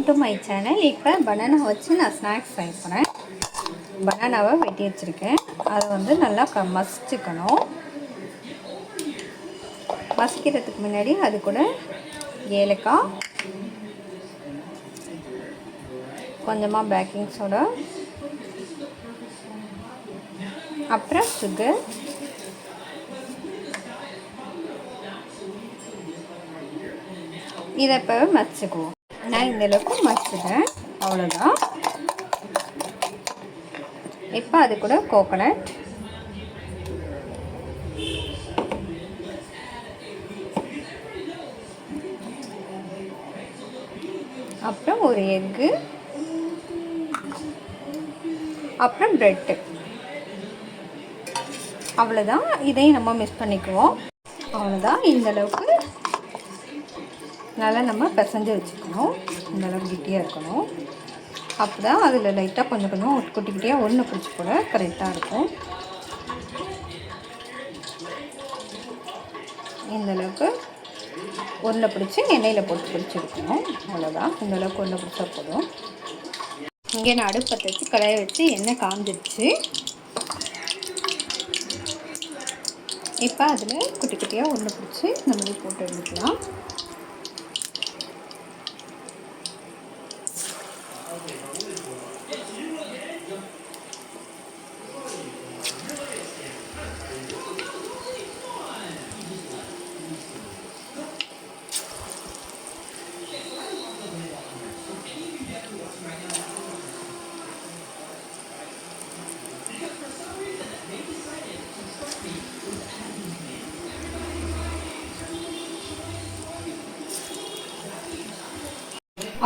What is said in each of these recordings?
Welcome to my channel. இப்போ banana வச்சு நான் ஸ்நாக்ஸ் செய்ய போகிறேன். பனானாவை வெட்டி வச்சுருக்கேன். அதை வந்து நல்லா மசிச்சுக்கணும். மசிக்கிறதுக்கு முன்னாடி அது கூட ஏலக்காய், கொஞ்சமாக பேக்கிங் சோடா, அப்புறம் சுகர், இதை இப்போ மசிச்சுக்குவோம். நான் இந்தளவுக்கு மசிச்சுட்டேன், அவ்வளோதான். இப்போ அது கூட கோகோனட், அப்புறம் ஒரு எக்கு, அப்புறம் ப்ரெட்டு, அவ்வளோதான். இதையும் நம்ம மிக்ஸ் பண்ணிக்குவோம். அவ்வளோதான். இந்தளவுக்கு நல்லா நம்ம பிசைஞ்சு வச்சுக்கணும். இந்தளவுக்கு கெட்டியாக இருக்கணும். அப்போ தான் அதில் லைட்டாக கொஞ்சம் கொஞ்சம் குட்டி குட்டியாக ஒன்று பிடிச்சி கூட கரெக்டாக இருக்கும். இந்தளவுக்கு ஒன்றை பிடிச்சி எண்ணெயில் போட்டு பிடிச்சிருக்கணும். அவ்வளோதான். இந்தளவுக்கு ஒன்றை பிடிச்சா போதும். இங்கே நான் அடுப்பத்தை வச்சு கடாயை வச்சு எண்ணெய் காஞ்சிடுச்சு. இப்போ அதில் குட்டி குட்டியாக ஒன்று பிடிச்சி இந்த மாதிரி போட்டு எடுத்துக்கலாம்.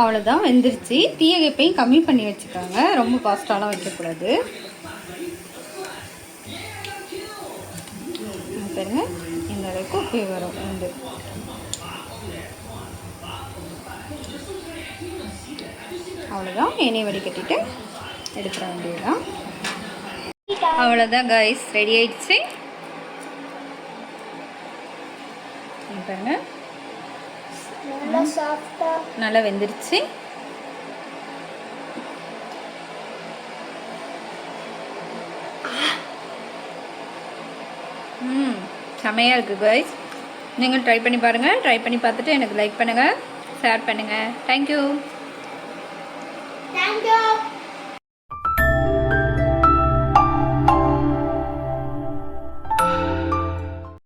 அவ்வளோதான், வெந்துருச்சு. தீயை எப்பயும் கம்மி பண்ணி வச்சுக்காங்க, ரொம்ப ஃபாஸ்ட்டாலாம் வைக்கக்கூடாது. பாருங்க, இந்த அளவுக்கு உப்பி வரும். வந்து அவ்வளோதான். எண்ணெய் வடிகட்டிட்டு எடுத்துட வேண்டியதுதான். அவ்வளோதான் கைஸ், ரெடி ஆயிடுச்சு. பாருங்க, நல்லா வெந்துருச்சு. செமையாக இருக்குது கைஸ். நீங்கள் ட்ரை பண்ணி பாருங்கள். ட்ரை பண்ணி பார்த்துட்டு எனக்கு லைக் பண்ணுங்கள், ஷேர் பண்ணுங்கள். தேங்க்யூ.